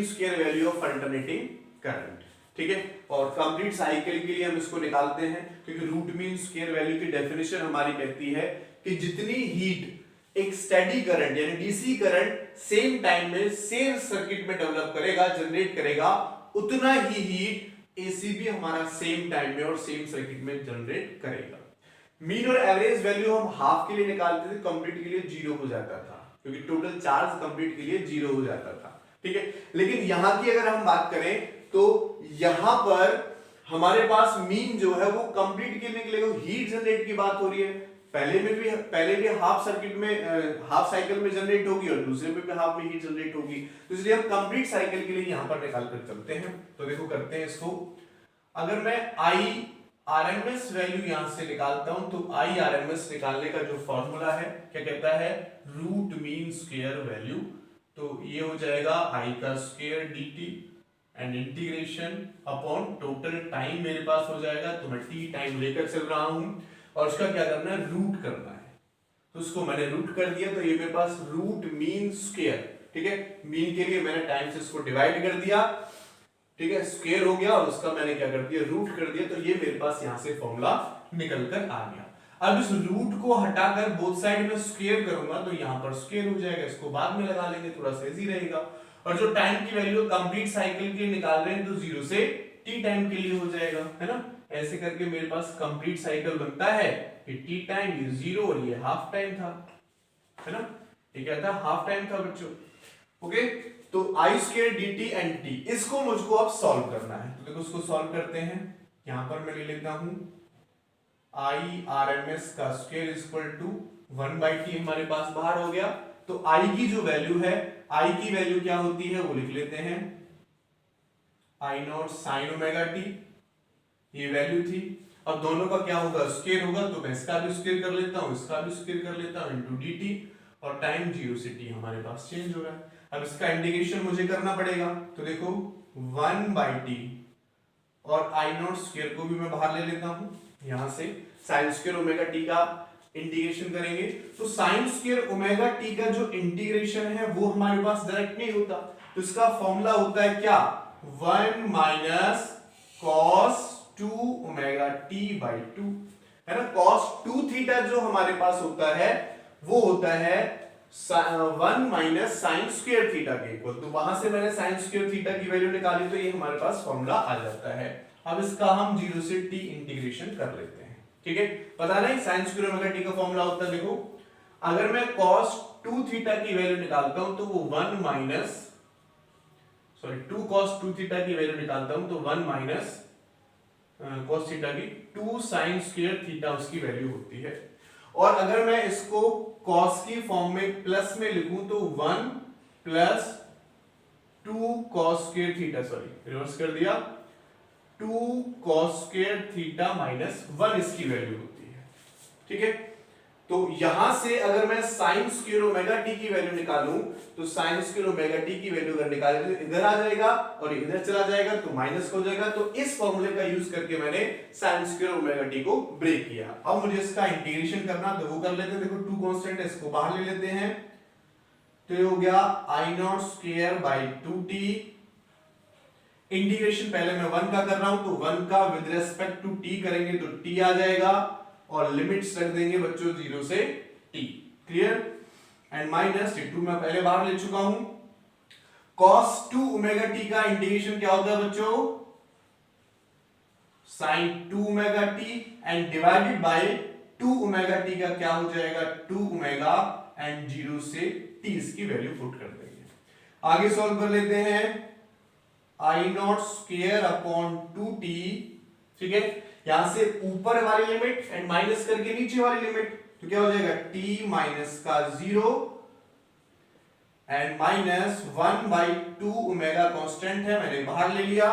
Square value of alternating current, ठीक है। और कंप्लीट साइकिल के लिए हम इसको निकालते हैं, क्योंकि रूट मीन स्क्वायर वैल्यू की डेफिनेशन हमारी कहती है कि जितनी हीट एक स्टेडी करंट यानी डीसी करंट सेम टाइम में सेम सर्किट में डेवलप करेगा, जनरेट करेगा, उतना ही हीट एसी भी हमारा सेम टाइम में और सेम सर्किट में जनरेट करेगा। मीन और एवरेज वैल्यू हम हाफ के लिए निकालते थे, कंप्लीट के लिए जीरो हो जाता था, क्योंकि टोटल चार्ज कंप्लीट के लिए जीरो हो जाता था, ठीक है। लेकिन यहां की अगर हम बात करें तो यहां पर हमारे पास मीन जो है वो कंप्लीट करने के लिए हीट जनरेट की बात हो रही है। पहले भी हाफ सर्किट में हाफ साइकिल में जनरेट होगी और दूसरे में भी हाफ में हीट जनरेट होगी, तो इसलिए हम कंप्लीट साइकिल के लिए यहां पर निकाल कर चलते हैं। तो देखो करते हैं इसको। अगर मैं आई आरएमएस वैल्यू यहां से निकालता हूं तो आई आरएमएस निकालने का जो फॉर्मूला है क्या कहता है, रूट मीन स्क्वायर वैल्यू। तो ये हो जाएगा आई का square dt and integration upon total time मेरे पास हो जाएगा, तो मैं t टाइम लेकर चल रहा हूं और उसका क्या करना है, रूट करना है। तो उसको मैंने रूट कर दिया, तो ये मेरे पास रूट मीन स्क्वायर, ठीक है। मीन के लिए मैंने टाइम से इसको डिवाइड कर दिया, ठीक है, स्क्वायर हो गया और उसका मैंने क्या कर दिया, रूट कर दिया, तो ये मेरे पास यहां से फॉर्मूला निकल कर आ गया। अब इस रूट को हटाकर बोथ साइड में स्क्वायर करूंगा तो यहां पर स्क्वायर हो जाएगा, इसको बाद में लगा लेंगे, थोड़ा सा इजी रहेगा। और जो टाइम की वैल्यू कंप्लीट साइकिल के निकाल रहे हैं तो 0 से t टाइम के लिए हो जाएगा, है ना। ऐसे करके मेरे पास कंप्लीट साइकिल बनता है कि t टाइम ये 0 और ये हाफ टाइम था, है ना। ये क्या था, हाफ टाइम था बच्चों, ओके। तो आई स्क्वायर dt एंड t, इसको मुझको अब सॉल्व करना है। तो देखो उसको सॉल्व करते हैं। यहां पर मैं ले लेता हूं आई आरएमएस का स्क्वायर इक्वल टू 1/t हमारे पास बाहर हो गया। तो आई की जो वैल्यू है, आई की वैल्यू क्या होती है वो लिख लेते हैं, आई नॉट साइन ओमेगा टी, ये वैल्यू थी। अब दोनों का क्या होगा, स्क्वायर होगा, तो मैं इसका भी स्क्वायर कर लेता हूं, इसका भी स्क्वायर कर लेता हूं इनटू dt, और टाइम 0 से t हमारे पास चेंज हो रहा है। अब इसका इंटीग्रेशन मुझे करना पड़ेगा, तो देखो 1/t और आई नॉट स्क्वायर को भी मैं बाहर ले लेता हूं, यहां से साइन स्क्वायर ओमेगा टी का इंटीग्रेशन करेंगे। तो साइन स्क्वायर ओमेगा टी का जो इंटीग्रेशन है वो हमारे पास डायरेक्ट नहीं होता, तो इसका फॉर्मूला होता है क्या, 1 minus cos 2 omega T by 2, है ना। कॉस 2 थीटा जो हमारे पास होता है वो होता है 1 माइनस साइन स्क्वायर थीटा के इक्वल। तो वहां से मैंने साइन स्क्वायर थीटा की वैल्यू निकाली, तो ये हमारे पास फॉर्मूला आ जाता है। अब इसका हम 0 से t इंटीग्रेशन कर लेते हैं, ठीक है। पता नहीं साइन स्क्वायर ओमेगा टी का फॉर्मूला होता है, देखो अगर मैं cos 2 थीटा की वैल्यू निकालता हूं तो वो 1 माइनस 2 cos 2 थीटा की वैल्यू निकालता हूं तो 1 माइनस cos थीटा की 2 sin स्क्वायर थीटा उसकी वैल्यू होती है। और अगर मैं इसको cos की फॉर्म में प्लस में लिखूं तो 1 plus 2 cos square theta, sorry reverse कर दिया, 2 cos स्क्वायर थीटा माइनस 1 इसकी वैल्यू होती है, ठीक है। तो यहां से अगर मैं sin स्क्वायर ओमेगा t की वैल्यू निकालूं तो sin स्क्वायर ओमेगा t की वैल्यू अगर निकाले तो इधर आ जाएगा और इधर चला जाएगा तो माइनस हो जाएगा। तो इस फॉर्मूले का यूज करके मैंने sin स्क्वायर ओमेगा t को ब्रेक किया। अब मुझे इसका इंटीग्रेशन करना, तो वो कर लेते हैं। देखो 2 कांस्टेंट है, इसको बाहर ले लेते हैं, तो ये हो गया I naught square by 2t। Integration पहले मैं 1 का कर रहा हूं तो 1 का विद रिस्पेक्ट टू t करेंगे तो t आ जाएगा और लिमिट्स रख देंगे बच्चों 0 से t, क्लियर। एंड माइनस 2 मैं पहले बाहर ले चुका हूं। cos 2 ओमेगा t का इंटीग्रेशन क्या होता है बच्चों, sin 2 omega t and divided by 2 omega t का क्या हो जाएगा, 2 ओमेगा एंड 0 से t इसकी वैल्यू पुट कर देंगे। आगे सॉल्व कर लेते हैं, आई नॉट स्क्वायर अपॉन 2t, ठीक है। यहां से ऊपर वाली लिमिट एंड माइनस करके नीचे वाली लिमिट, तो क्या हो जाएगा t माइनस का 0 एंड माइनस 1/2 ओमेगा कांस्टेंट है, मैंने बाहर ले लिया।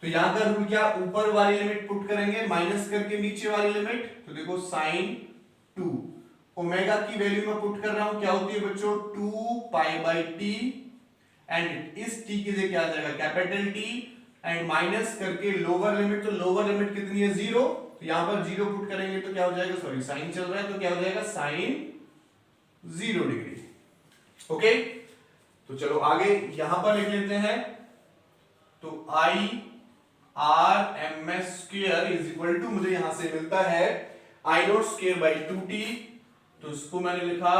तो यहां का रूल क्या, ऊपर वाली लिमिट पुट करेंगे माइनस करके नीचे वाली लिमिट, तो देखो sin 2 ओमेगा की वैल्यू मैं पुट कर रहा हूं, क्या होती है बच्चों 2 π/t एंड इस t की जगह क्या आ जाएगा कैपिटल T एंड माइनस करके लोअर लिमिट, तो लोअर लिमिट कितनी है 0, तो यहां पर 0 पुट करेंगे तो क्या हो जाएगा, सॉरी साइन चल रहा है तो क्या हो जाएगा sin 0 डिग्री, ओके। तो तो चलो आगे यहां पर लिख लेते हैं, तो I R M S square is equal to, मुझे यहां से मिलता है आई नॉट स्क्वेयर बाई 2t, तो इसको मैंने लिखा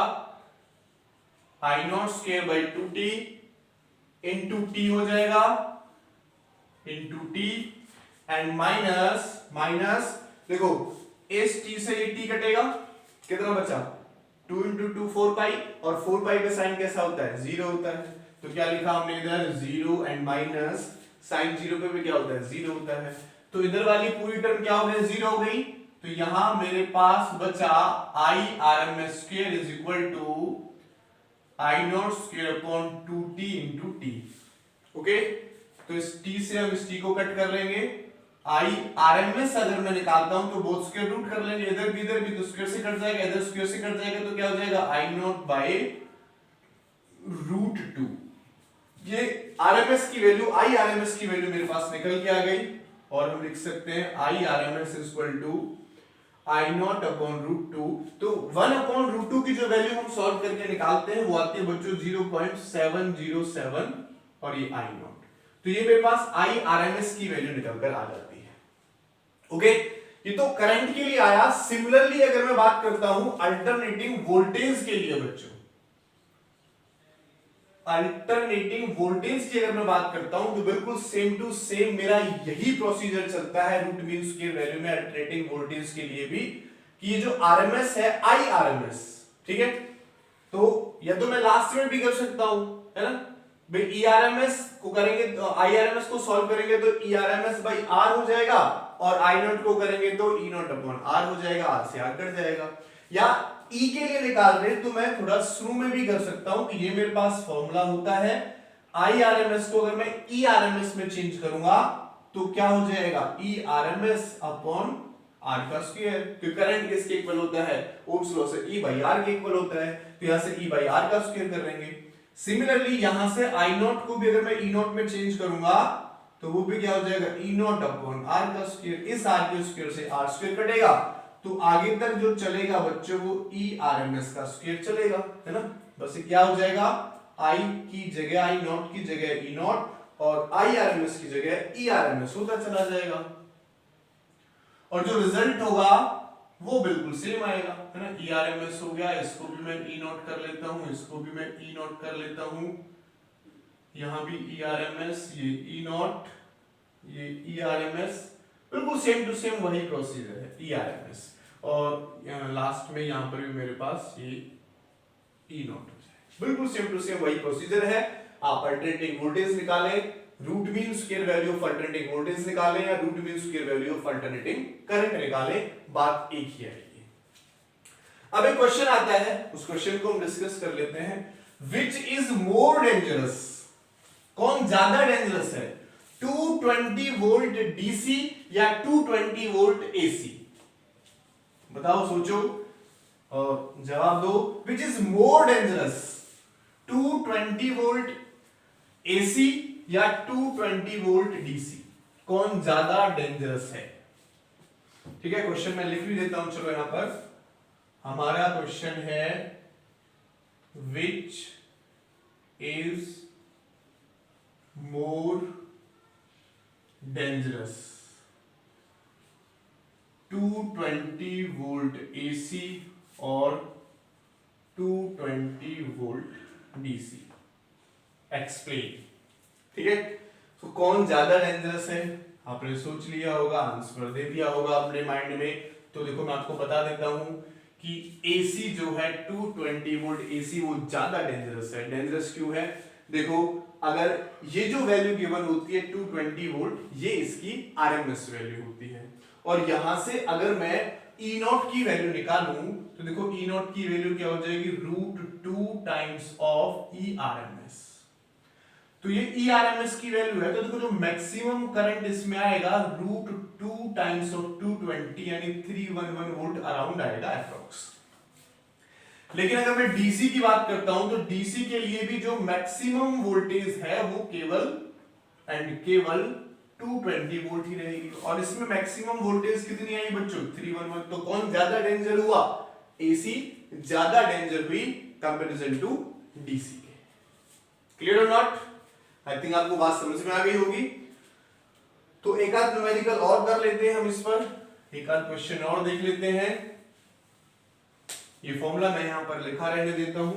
I naught square by 2t into T हो जाएगा, इंटू टी एंड माइनस देखो इस टी से ये टी कटेगा, कितना बचा 2 इंटू 2 4 पाई, और 4 पाई का साइन कैसा होता है 0 होता है, तो क्या लिखा हमने इधर 0 एंड माइनस साइन 0 पे भी क्या होता है 0 होता है, तो इधर वाली पूरी टर्म क्या हो गई 0 हो गई, तो यहां मेरे पास बचा I R M S square is equal to I naught square upon 2t into T. Okay, तो इस t से हम इस t को कट कर लेंगे, आई आर एम एस अगर मैं निकालता हूं तो बोथ स्क्वायर रूट कर लेंगे, इधर भी तो स्क्वायर से कट जाएगा, इधर स्क्वायर से कट जाएगा, तो क्या हो जाएगा आई नॉट बाय रूट 2। ये आरएमएस की वैल्यू, आई आरएमएस की वैल्यू मेरे पास निकल के आ गई, और हम लिख सकते हैं I RMS is equal to I naught upon root 2। तो 1 अपॉन रूट 2 की जो वैल्यू हम सॉल्व करके निकालते हैं वो आती है बच्चों 0.707, और ये आई नॉट, तो ये मेरे पास आई आरएमएस की वैल्यू निकलकर आ जाती है। ओके, ये तो करंट के लिए आया। सिमिलरली अगर मैं बात करता हूं अल्टरनेटिंग वोल्टेज के लिए बच्चों, अल्टरनेटिंग वोल्टेज की अगर मैं बात करता हूं तो बिल्कुल सेम टू सेम मेरा यही प्रोसीजर चलता है रूट मीन स्क्वायर वैल्यू में अल्टरनेटिंग वोल्टेज के लिए भी, कि ये जो आरएमएस है आई आरएमएस, ठीक है, तो या तो मैं लास्ट में भी कर सकता हूं, है ना भाई, ईआरएमएस को करेंगे तो आईआरएमएस को सॉल्व करेंगे तो ईआरएमएस बाई आर हो जाएगा, और आई नॉट को करेंगे तो ई नॉट अपॉन आर हो जाएगा, आर से आर कट जाएगा। या ई के लिए निकाल रहे तो मैं थोड़ा शुरू में भी कर सकता हूं कि ये मेरे पास फॉर्मूला होता है, आई आरएमएस को अगर मैं ई आरएमएस में चेंज करूंगा तो क्या हो जाएगा ई आरएमएस अपॉन आर का स्क्वायर, क्योंकि करंट किसके इक्वल होता है ओम्स लॉ से ई बाई आर के इक्वल होता है, तो यहां से ई बाई आर का स्क्वायर कर लेंगे। सिमिलरली यहां से आई नॉट को भी अगर मैं ई नॉट में चेंज करूंगा तो वो भी क्या हो जाएगा ई नॉट अपॉन आर का स्क्वायर, इस आर के स्क्वायर से आर स्क्वायर कटेगा, तो आगे तक जो चलेगा बच्चों वो ई आरएमएस का स्क्वायर चलेगा, है ना, बस क्या हो जाएगा आई की जगह आई नॉट की जगह ई नॉट, और आई आरएमएस की जगह ई आरएमएस होता चला जाएगा, और जो रिजल्ट होगा वो बिल्कुल सेम आएगा, है ना, ई आरएमएस हो गया, इसको भी मैं ई नॉट कर लेता हूं, इसको भी मैं ई नॉट कर लेता हूं, यहां भी ई आरएमएस, ये ई नॉट, ये ई आरएमएस, बिल्कुल सेम टू सेम वही प्रोसीजर है ई आरएमएस, और लास्ट में यहां पर भी मेरे पास ये ई नॉट हो जाए, बिल्कुल सेम टू सेम वही प्रोसीजर है। आप अल्टरनेटिंग वोल्टेज निकालें, root mean square value of alternating voltage निकालें, या root mean square value of alternating current निकालें, बात एक ही आएगी। अब एक क्वेश्चन आता है, उस क्वेश्चन को हम डिस्कस कर लेते हैं, विच इज मोर डेंजरस, कौन ज्यादा डेंजरस है, 220 वोल्ट डीसी या 220 वोल्ट एसी, बताओ सोचो और जवाब दो, which is more dangerous 220 volt AC या 220 वोल्ट डीसी, कौन ज्यादा डेंजरस है। ठीक है, क्वेश्चन मैं लिख भी देता हूं, चलो यहां पर हमारा क्वेश्चन है which is more dangerous 220 volt AC और 220 वोल्ट डीसी, एक्सप्लेन। ठीक है, तो कौन ज्यादा डेंजरस है आपने सोच लिया होगा, आंसर दे दिया होगा अपने माइंड में। तो देखो मैं आपको बता देता हूं कि एसी जो है 220 वोल्ट एसी वो ज्यादा डेंजरस है। डेंजरस क्यों है, देखो अगर ये जो वैल्यू गिवन होती है 220 वोल्ट, ये इसकी आरएमएस वैल्यू होती है, और यहां से अगर मैं ई नॉट की वैल्यू निकालूं तो देखो ई नॉट की वैल्यू क्या हो जाएगी, √2 टाइम्स ऑफ ई आरएमएस। तो ये ई आरएमएस की वैल्यू है, तो देखो जो मैक्सिमम करंट इसमें आएगा √2 टाइम्स ऑफ 220 यानी 311 वोल्ट अराउंड आएगा अप्रॉक्स। लेकिन अगर मैं डीसी की बात करता हूं तो डीसी के लिए भी जो मैक्सिमम वोल्टेज है वो केवल एंड केवल 220 वोल्ट ही रहेगी, और इसमें मैक्सिमम वोल्टेज कितनी आई बच्चों 311। तो कौन ज्यादा डेंजर हुआ, एसी ज्यादा डेंजर हुई कंपैरिजन टू डीसी के। क्लियर और नॉट? आई थिंक आपको बात समझ में आ गई होगी। तो एक आध न्यूमेरिकल और कर लेते हैं हम इस पर, एक आध क्वेश्चन और देख लेते हैं। ये फॉर्मूला मैं यहां पर लिखा रहने देता हूं।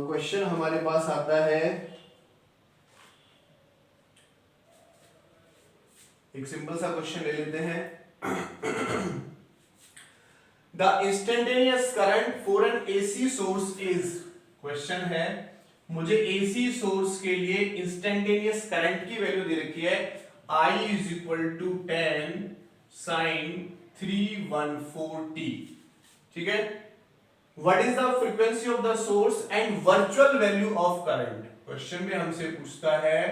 क्वेश्चन हमारे पास आता है, एक सिंपल सा क्वेश्चन ले लेते हैं। The instantaneous current for an AC source is, question है मुझे एसी सोर्स के लिए इंस्टेंटेनियस करंट की वैल्यू दे रखी है, I is equal to 10 sin 314t, ठीक है। What is the frequency of the source and virtual value of current. Question में हमसे पूछता है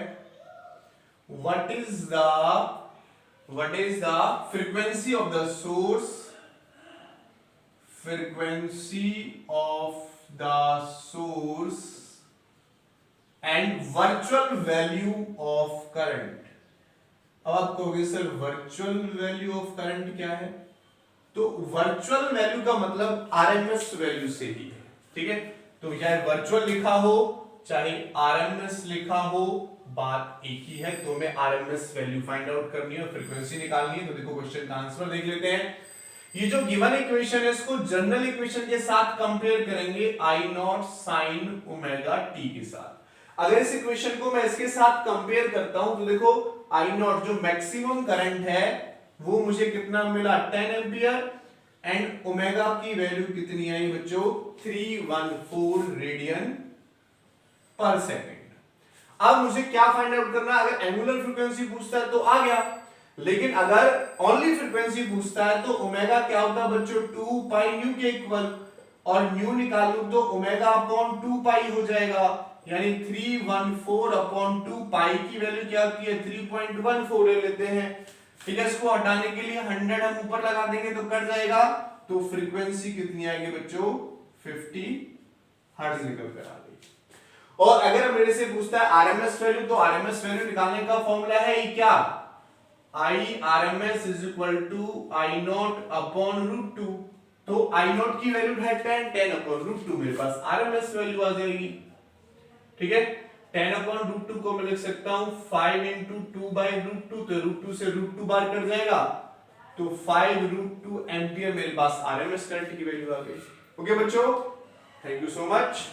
what is the frequency of the source, frequency of the source and virtual value of current। अब आप कहोगे sir virtual value of current क्या है? तो वर्चुअल वैल्यू का मतलब आरएमएस वैल्यू से ही है, ठीक है। तो चाहे वर्चुअल लिखा हो चाहे आरएमएस लिखा हो, बात एक ही है। तो हमें आरएमएस वैल्यू फाइंड आउट करनी है और फ्रीक्वेंसी निकालनी है। तो देखो क्वेश्चन का आंसर देख लेते हैं। ये जो गिवन इक्वेशन है इसको जनरल इक्वेशन के साथ कंपेयर करेंगे, आई नॉट साइन ओमेगा टी के साथ। अगर इस इक्वेशन को मैं इसके साथ कंपेयर करता हूं तो देखो आई नॉट जो मैक्सिमम करंट है वो मुझे कितना मिला, 10 एम्पियर, एंड ओमेगा की वैल्यू कितनी आई बच्चों, 314 रेडियन पर सेकेंड। अब मुझे क्या फाइंड आउट करना है? अगर एंगुलर फ्रीक्वेंसी पूछता है तो आ गया, लेकिन अगर ओनली फ्रीक्वेंसी पूछता है तो ओमेगा क्या होता है बच्चों, 2 पाई न्यू के इक्वल, और न्यू निकालूं तो ओमेगा अपॉन 2 पाई हो जाएगा, यानी 314 अपॉन 2 पाई की वैल्यू क्या आती है, 3.14 ले लेते हैं, ठीक है। इसको हटाने के लिए 100 हम ऊपर लगा देंगे तो कट जाएगा। तो फ्रीक्वेंसी कितनी आएगी बच्चों, 50 हर्ट्ज निकल कर आ गई। और अगर मेरे से पूछता है आरएमएस वैल्यू, तो आरएमएस वैल्यू निकालने का फॉर्मूला है ये क्या, I RMS is equal to I naught upon root 2। तो आई नॉट की वैल्यू है 10 अपॉन रूट 2, मेरे पास आरएमएस वैल्यू आ जाएगी, ठीक है। 10 अपॉन रूट 2 को मैं लिख सकता हूं 5 इंटू 2 बाई रूट 2, तो रूट 2 से रूट 2 बार कट जाएगा, तो 5 रूट 2 एम्पियर मेरे पास आरएमएस करंट की वैल्यू आ गई। ओके बच्चों, थैंक यू सो मच।